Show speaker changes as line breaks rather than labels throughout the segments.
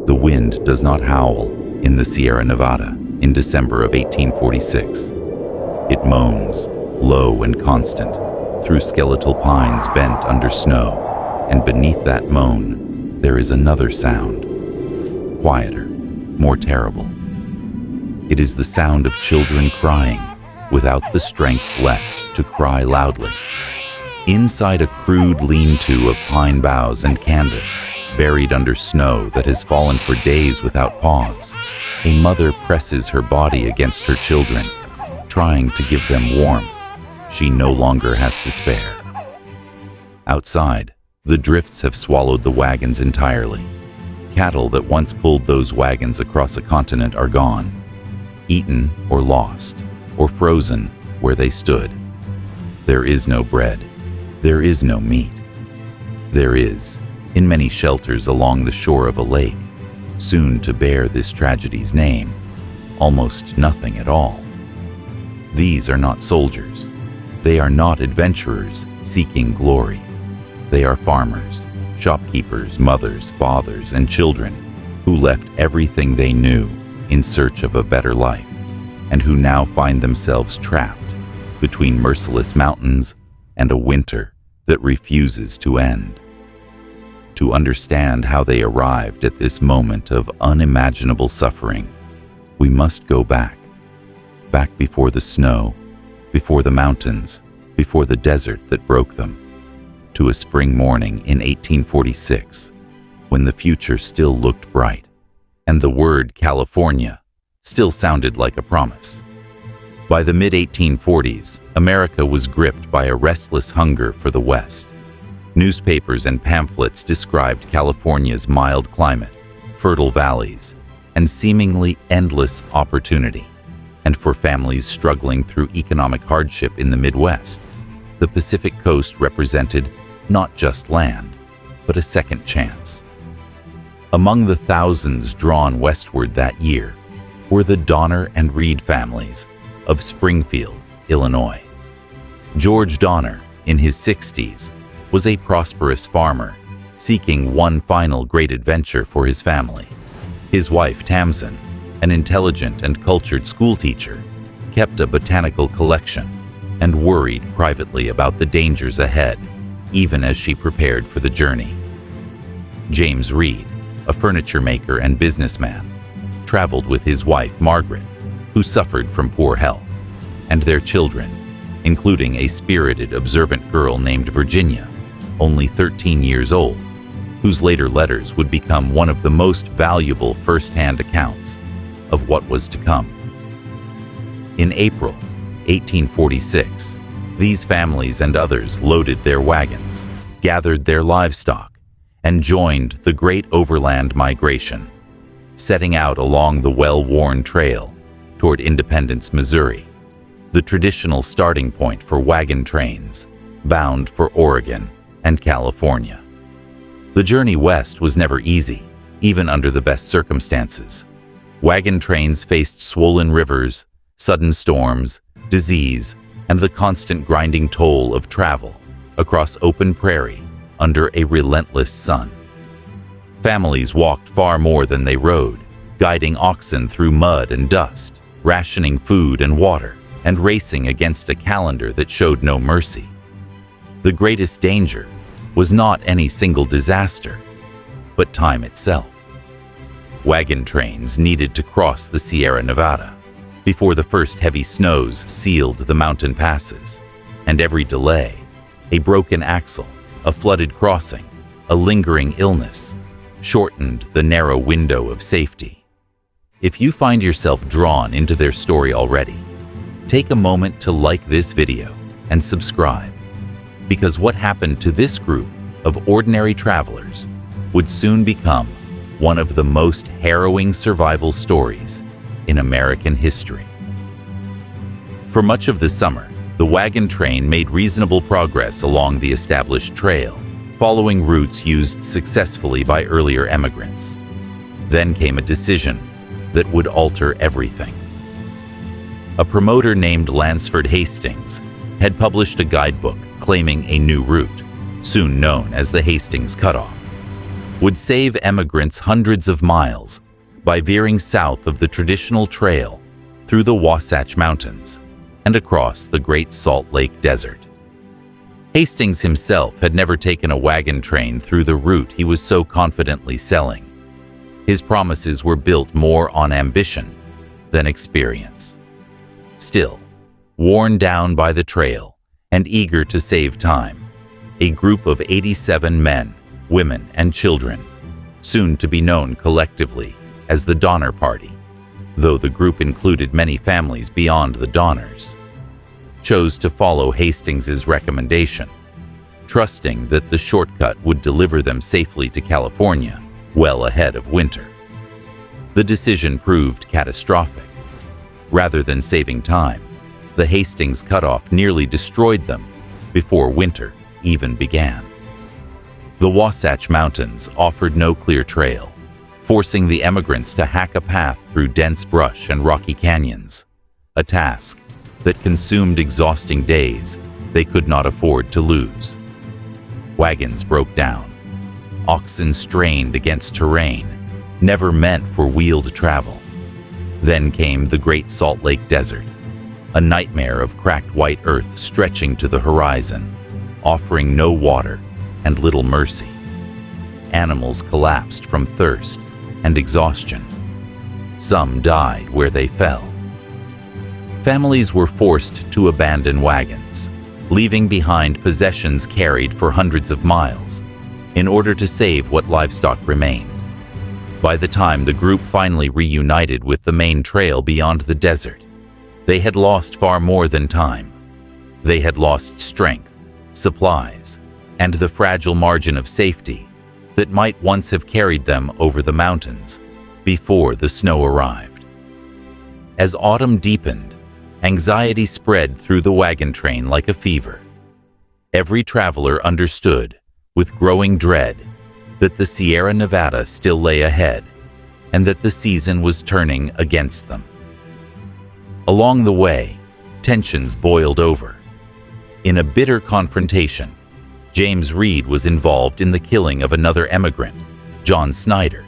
The wind does not howl in the Sierra Nevada in December of 1846. It moans, low and constant, through skeletal pines bent under snow, and beneath that moan, there is another sound, quieter, more terrible. It is the sound of children crying without the strength left to cry loudly. Inside a crude lean-to of pine boughs and canvas, buried under snow that has fallen for days without pause, a mother presses her body against her children, trying to give them warmth she no longer has to spare. Outside, the drifts have swallowed the wagons entirely. Cattle that once pulled those wagons across a continent are gone, eaten or lost, or frozen where they stood. There is no bread. There is no meat. There is, in many shelters along the shore of a lake, soon to bear this tragedy's name, almost nothing at all. These are not soldiers. They are not adventurers seeking glory. They are farmers, shopkeepers, mothers, fathers, and children who left everything they knew in search of a better life, and who now find themselves trapped between merciless mountains and a winter that refuses to end. To understand how they arrived at this moment of unimaginable suffering, we must go back before the snow, before the mountains, before the desert that broke them, to a spring morning in 1846, when the future still looked bright, and the word California still sounded like a promise. By the mid-1840s, America was gripped by a restless hunger for the West. Newspapers and pamphlets described California's mild climate, fertile valleys, and seemingly endless opportunity. And for families struggling through economic hardship in the Midwest, the Pacific Coast represented not just land, but a second chance. Among the thousands drawn westward that year were the Donner and Reed families of Springfield, Illinois. George Donner, in his 60s, was a prosperous farmer seeking one final great adventure for his family. His wife, Tamsin, an intelligent and cultured schoolteacher, kept a botanical collection and worried privately about the dangers ahead, even as she prepared for the journey. James Reed, a furniture maker and businessman, traveled with his wife, Margaret, who suffered from poor health, and their children, including a spirited, observant girl named Virginia, only 13 years old, whose later letters would become one of the most valuable first-hand accounts of what was to come. In April 1846, these families and others loaded their wagons, gathered their livestock, and joined the great overland migration, setting out along the well-worn trail toward Independence, Missouri, the traditional starting point for wagon trains bound for Oregon and California. The journey west was never easy, even under the best circumstances. Wagon trains faced swollen rivers, sudden storms, disease, and the constant grinding toll of travel across open prairie under a relentless sun. Families walked far more than they rode, guiding oxen through mud and dust, rationing food and water, and racing against a calendar that showed no mercy. The greatest danger was not any single disaster, but time itself. Wagon trains needed to cross the Sierra Nevada before the first heavy snows sealed the mountain passes, and every delay, a broken axle, a flooded crossing, a lingering illness, shortened the narrow window of safety. If you find yourself drawn into their story already, take a moment to like this video and subscribe, because what happened to this group of ordinary travelers would soon become one of the most harrowing survival stories in American history. For much of the summer, the wagon train made reasonable progress along the established trail, following routes used successfully by earlier emigrants. Then came a decision that would alter everything. A promoter named Lansford Hastings had published a guidebook claiming a new route, soon known as the Hastings Cutoff. would save emigrants hundreds of miles by veering south of the traditional trail through the Wasatch Mountains and across the Great Salt Lake Desert. Hastings himself had never taken a wagon train through the route he was so confidently selling. His promises were built more on ambition than experience. Still, worn down by the trail and eager to save time, a group of 87 men, women, and children, soon to be known collectively as the Donner Party, though the group included many families beyond the Donners, chose to follow Hastings's recommendation, trusting that the shortcut would deliver them safely to California well ahead of winter. The decision proved catastrophic. Rather than saving time, the Hastings cutoff nearly destroyed them before winter even began. The Wasatch Mountains offered no clear trail, forcing the emigrants to hack a path through dense brush and rocky canyons, a task that consumed exhausting days they could not afford to lose. Wagons broke down. Oxen strained against terrain never meant for wheeled travel. Then came the Great Salt Lake Desert, a nightmare of cracked white earth stretching to the horizon, offering no water and little mercy. Animals collapsed from thirst and exhaustion. Some died where they fell. Families were forced to abandon wagons, leaving behind possessions carried for hundreds of miles in order to save what livestock remained. By the time the group finally reunited with the main trail beyond the desert, they had lost far more than time. They had lost strength, supplies, and the fragile margin of safety that might once have carried them over the mountains before the snow arrived. As autumn deepened, anxiety spread through the wagon train like a fever. Every traveler understood, with growing dread, that the Sierra Nevada still lay ahead and that the season was turning against them. Along the way, tensions boiled over. In a bitter confrontation, James Reed was involved in the killing of another emigrant, John Snyder,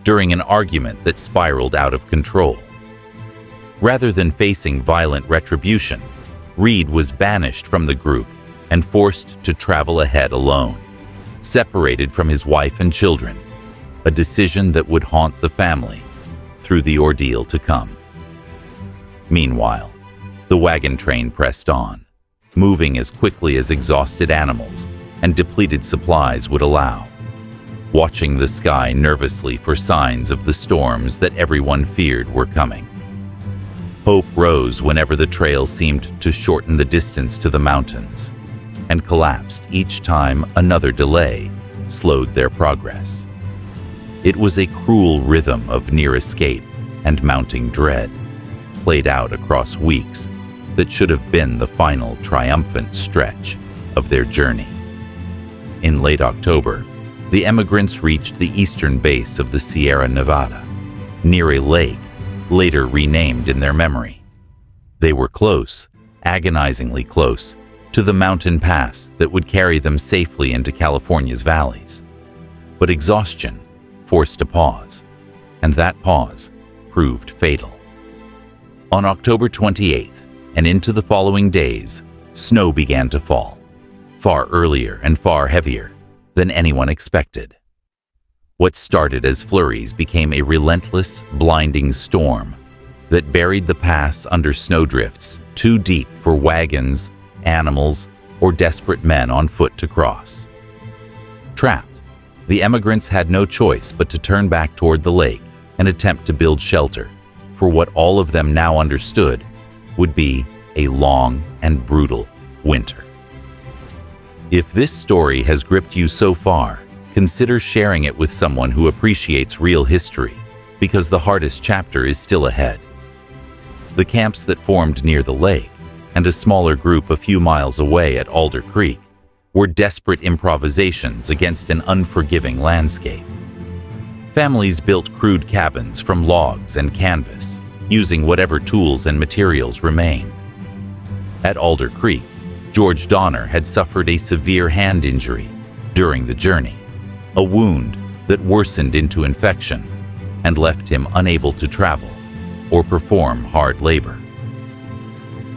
during an argument that spiraled out of control. Rather than facing violent retribution, Reed was banished from the group and forced to travel ahead alone, separated from his wife and children, a decision that would haunt the family through the ordeal to come. Meanwhile, the wagon train pressed on, moving as quickly as exhausted animals and depleted supplies would allow, watching the sky nervously for signs of the storms that everyone feared were coming. Hope rose whenever the trail seemed to shorten the distance to the mountains, and collapsed each time another delay slowed their progress. It was a cruel rhythm of near escape and mounting dread, played out across weeks that should have been the final triumphant stretch of their journey. In late October, the emigrants reached the eastern base of the Sierra Nevada, near a lake later renamed in their memory. They were close, agonizingly close, to the mountain pass that would carry them safely into California's valleys. But exhaustion forced a pause, and that pause proved fatal. On October 28th and into the following days, snow began to fall, far earlier and far heavier than anyone expected. What started as flurries became a relentless, blinding storm that buried the pass under snowdrifts too deep for wagons, animals, or desperate men on foot to cross. Trapped, the emigrants had no choice but to turn back toward the lake and attempt to build shelter for what all of them now understood would be a long and brutal winter. If this story has gripped you so far, consider sharing it with someone who appreciates real history, because the hardest chapter is still ahead. The camps that formed near the lake and a smaller group a few miles away at Alder Creek were desperate improvisations against an unforgiving landscape. Families built crude cabins from logs and canvas, using whatever tools and materials remained. At Alder Creek, George Donner had suffered a severe hand injury during the journey, a wound that worsened into infection and left him unable to travel or perform hard labor.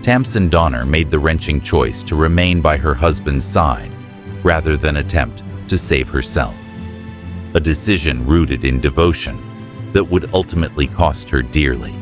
Tamsin Donner made the wrenching choice to remain by her husband's side rather than attempt to save herself, a decision rooted in devotion that would ultimately cost her dearly.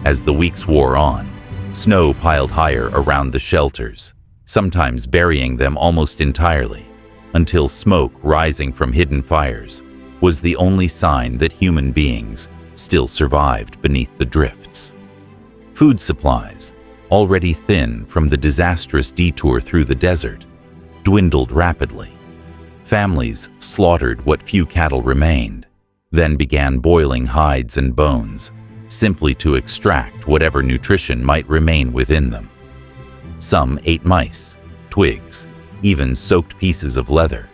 As the weeks wore on, snow piled higher around the shelters, sometimes burying them almost entirely, until smoke rising from hidden fires was the only sign that human beings still survived beneath the drifts. Food supplies, already thin from the disastrous detour through the desert, dwindled rapidly. Families slaughtered what few cattle remained, then began boiling hides and bones, simply to extract whatever nutrition might remain within them. Some ate mice, twigs, even soaked pieces of leather,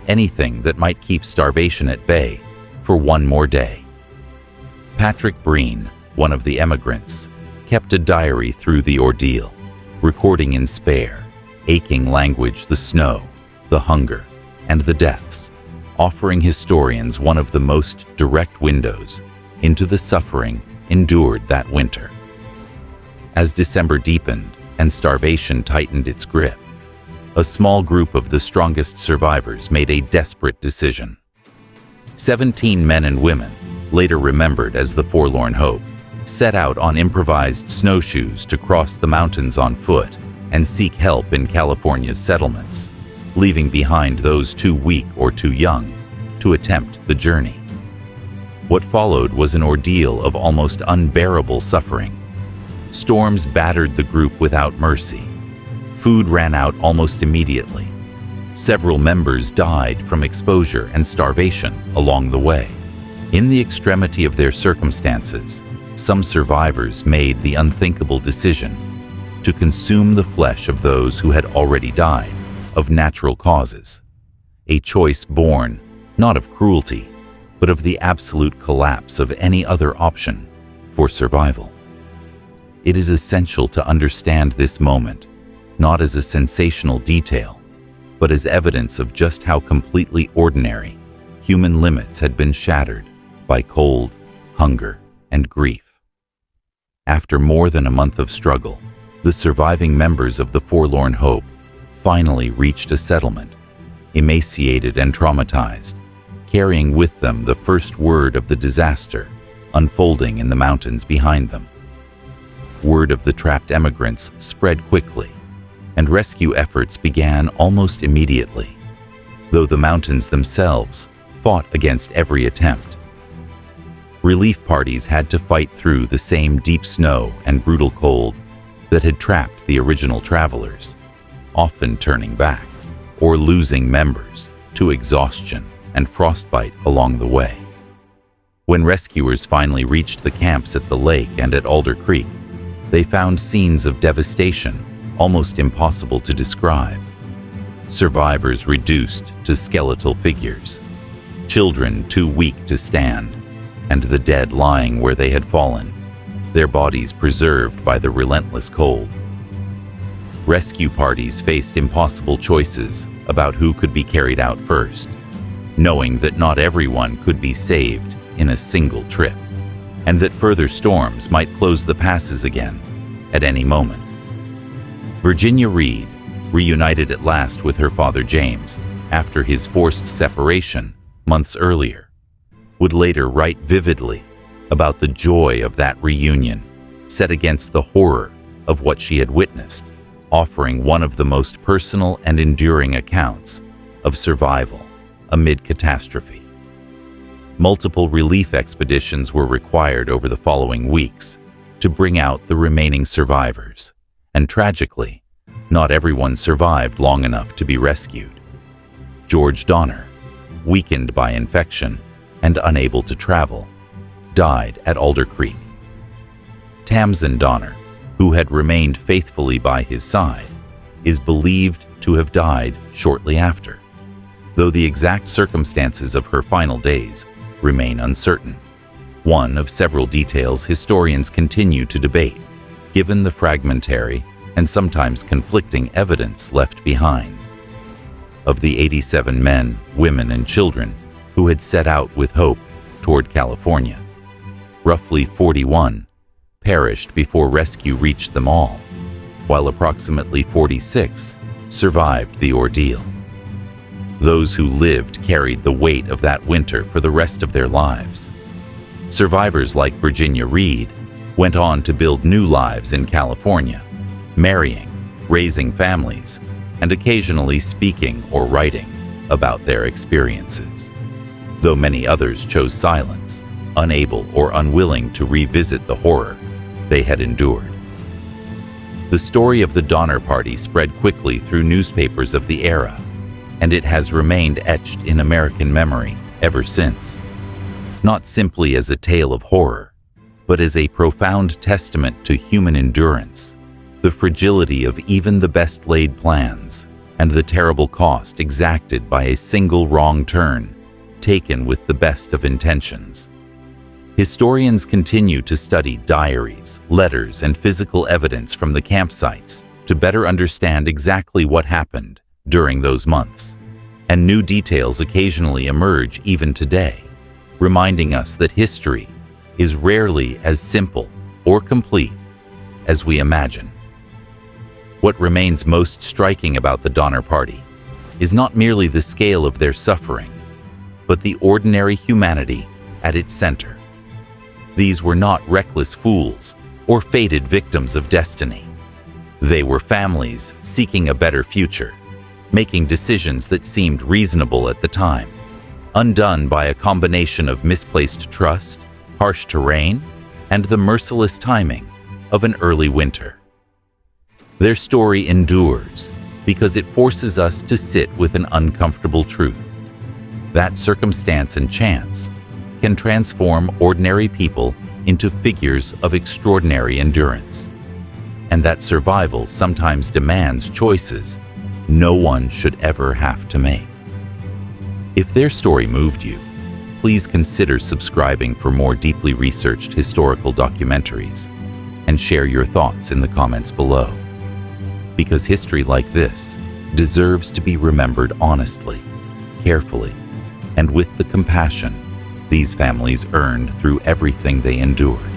anything that might keep starvation at bay for one more day. Patrick Breen, one of the emigrants, kept a diary through the ordeal, recording in spare, aching language the snow, the hunger, and the deaths, offering historians one of the most direct windows into the suffering endured that winter. As December deepened and starvation tightened its grip, a small group of the strongest survivors made a desperate decision. 17 men and women, later remembered as the Forlorn Hope, set out on improvised snowshoes to cross the mountains on foot and seek help in California's settlements, leaving behind those too weak or too young to attempt the journey. What followed was an ordeal of almost unbearable suffering. Storms battered the group without mercy. Food ran out almost immediately. Several members died from exposure and starvation along the way. In the extremity of their circumstances, some survivors made the unthinkable decision to consume the flesh of those who had already died of natural causes, a choice born not of cruelty, but of the absolute collapse of any other option for survival. It is essential to understand this moment, not as a sensational detail, but as evidence of just how completely ordinary human limits had been shattered by cold, hunger, and grief. After more than a month of struggle, the surviving members of the Forlorn Hope finally reached a settlement, emaciated and traumatized, carrying with them the first word of the disaster unfolding in the mountains behind them. Word of the trapped emigrants spread quickly, and rescue efforts began almost immediately, though the mountains themselves fought against every attempt. Relief parties had to fight through the same deep snow and brutal cold that had trapped the original travelers, often turning back or losing members to exhaustion and frostbite along the way. When rescuers finally reached the camps at the lake and at Alder Creek, they found scenes of devastation almost impossible to describe. Survivors reduced to skeletal figures, children too weak to stand, and the dead lying where they had fallen, their bodies preserved by the relentless cold. Rescue parties faced impossible choices about who could be carried out first, knowing that not everyone could be saved in a single trip, and that further storms might close the passes again at any moment. Virginia Reed, reunited at last with her father James after his forced separation months earlier, would later write vividly about the joy of that reunion set against the horror of what she had witnessed, offering one of the most personal and enduring accounts of survival amid catastrophe. Multiple relief expeditions were required over the following weeks to bring out the remaining survivors, and tragically, not everyone survived long enough to be rescued. George Donner, weakened by infection and unable to travel, died at Alder Creek. Tamsin Donner, who had remained faithfully by his side, is believed to have died shortly after, though the exact circumstances of her final days remain uncertain. One of several details historians continue to debate, given the fragmentary and sometimes conflicting evidence left behind. Of the 87 men, women, and children who who had set out with hope toward California. Roughly 41 perished before rescue reached them all, while approximately 46 survived the ordeal. Those who lived carried the weight of that winter for the rest of their lives. Survivors like Virginia Reed went on to build new lives in California, marrying, raising families, and occasionally speaking or writing about their experiences, though many others chose silence, unable or unwilling to revisit the horror they had endured. The story of the Donner Party spread quickly through newspapers of the era, and it has remained etched in American memory ever since, not simply as a tale of horror, but as a profound testament to human endurance, the fragility of even the best-laid plans, and the terrible cost exacted by a single wrong turn taken with the best of intentions. Historians continue to study diaries, letters, and physical evidence from the campsites to better understand exactly what happened during those months, and new details occasionally emerge even today, reminding us that history is rarely as simple or complete as we imagine. What remains most striking about the Donner Party is not merely the scale of their suffering, but the ordinary humanity at its center. These were not reckless fools or fated victims of destiny. They were families seeking a better future, making decisions that seemed reasonable at the time, undone by a combination of misplaced trust, harsh terrain, and the merciless timing of an early winter. Their story endures because it forces us to sit with an uncomfortable truth: that circumstance and chance can transform ordinary people into figures of extraordinary endurance, and that survival sometimes demands choices no one should ever have to make. If their story moved you, please consider subscribing for more deeply researched historical documentaries, and share your thoughts in the comments below. Because history like this deserves to be remembered honestly, carefully, and with the compassion these families earned through everything they endured.